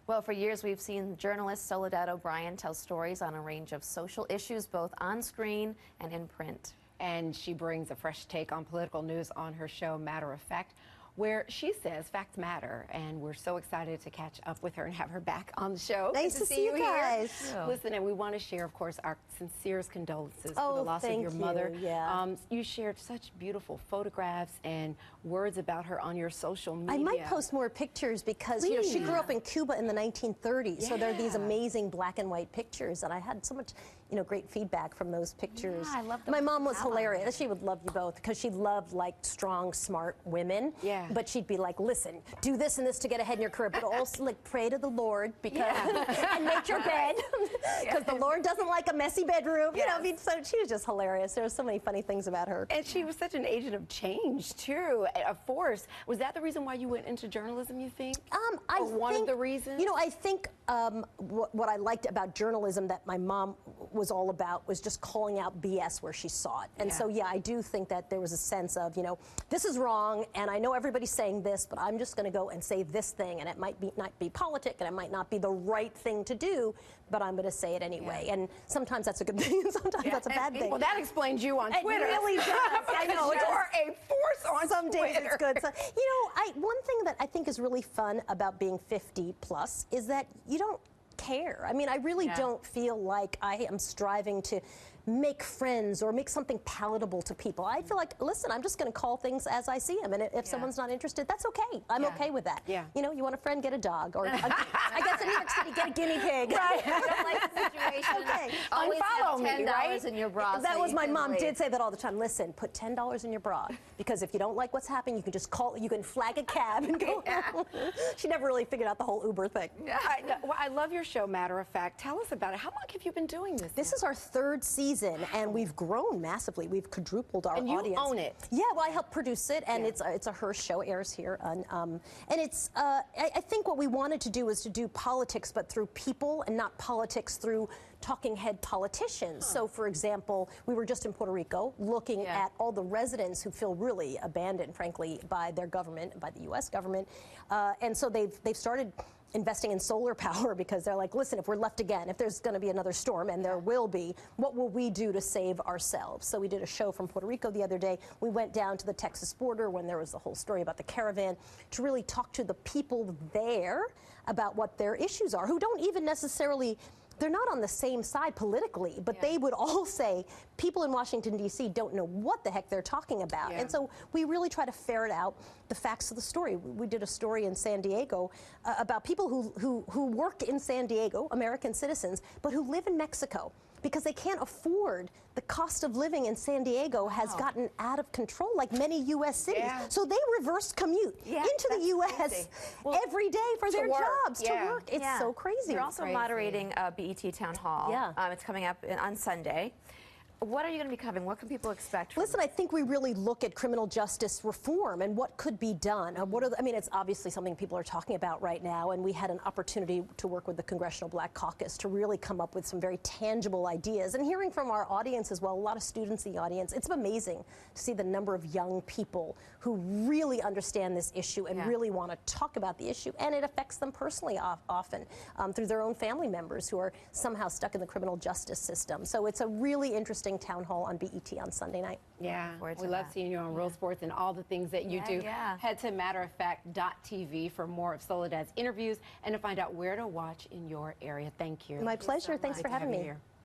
Well, for years we've seen journalist Soledad O'Brien tell stories on a range of social issues, both on screen and in print. And she brings a fresh take on political news on her show, Matter of Fact, where she says facts matter. And we're so excited to catch up with her and have her back on the show. Nice to see you guys. Here. Listen, and we want to share, of course, our sincerest condolences for the loss of your mother. Yeah. You shared such beautiful photographs and words about her on your social media. I might post more pictures because you know she grew up in Cuba in the 1930s, so there are these amazing black and white pictures, and I had so much great feedback from those pictures. Yeah, I love My mom was hilarious. She would love you both because she loved like strong, smart women. Yeah. But she'd be like, listen, do this and this to get ahead in your career, but also like pray to the Lord because and make your bed because the Lord doesn't like a messy bedroom. You know, I mean, so she was just hilarious. There were so many funny things about her. And she was such an agent of change too, a force. Was that the reason why you went into journalism, you think? I think one of the reasons? You know, I think what I liked about journalism that my mom was all about was just calling out BS where she saw it. And so, yeah, I do think that there was a sense of, this is wrong, and I know everybody's saying this, but I'm just going to go and say this thing, and it might not be politic, and it might not be the right thing to do, but I'm going to say it anyway. And sometimes that's a good thing, and sometimes that's a bad thing. Well, that explains you on Twitter. It really does. I know. You are a force on some days Twitter. It's good. So, one thing that I think is really fun about being 50 plus is that you don't care. I mean, I really don't feel like I am striving to make friends or make something palatable to people. I feel like, listen, I'm just going to call things as I see them, and if someone's not interested, that's okay. I'm okay with that. Yeah. You want a friend, get a dog, or I guess in New York City, get a guinea pig. Right. I don't like the situation. Okay. Always Unfollow have $10 me, right? in your bra. That so was my mom leave. did say that all the time. Listen, put $10 in your bra because if you don't like what's happening, you can just call. You can flag a cab and go home. She never really figured out the whole Uber thing. Yeah. I love your show, Matter of Fact. Tell us about it. How long have you been doing this? This is our third season, and we've grown massively. We've quadrupled our audience. And you own it. Yeah, well, I help produce it, and it's a her show, airs here, and it's. I think what we wanted to do was to do politics, but through people, and not politics through talking head politicians. So, for example, we were just in Puerto Rico looking at all the residents who feel really abandoned, frankly, by their government, by the U.S. government, and so they've started investing in solar power because they're like, listen, if we're left again, if there's going to be another storm, and there will be, what will we do to save ourselves? So we did a show from Puerto Rico the other day. We went down to the Texas border when there was the whole story about the caravan to really talk to the people there about what their issues are, who don't even necessarily, they're not on the same side politically, but they would all say people in Washington, D.C. don't know what the heck they're talking about. And so we really try to ferret out the facts of the story. We did a story in San Diego about people who work in San Diego, American citizens, but who live in Mexico because they can't afford the cost of living in San Diego has gotten out of control, like many U.S. cities. So they reverse commute into the U.S. every day for their jobs to work. It's so crazy. You're also moderating BET Town Hall. It's coming up on Sunday. What are you going to be covering? What can people expect from Listen, I think we really look at criminal justice reform and what could be done. I mean, it's obviously something people are talking about right now, and we had an opportunity to work with the Congressional Black Caucus to really come up with some very tangible ideas. And hearing from our audience as well, a lot of students in the audience, it's amazing to see the number of young people who really understand this issue and really want to talk about the issue. And it affects them personally often through their own family members who are somehow stuck in the criminal justice system. So it's a really interesting town hall on BET on Sunday night. Yeah, we love seeing you on Real Sports and all the things that you do. Head to matteroffact.tv for more of Soledad's interviews and to find out where to watch in your area. Thank you. My pleasure. Thanks for having me. Here.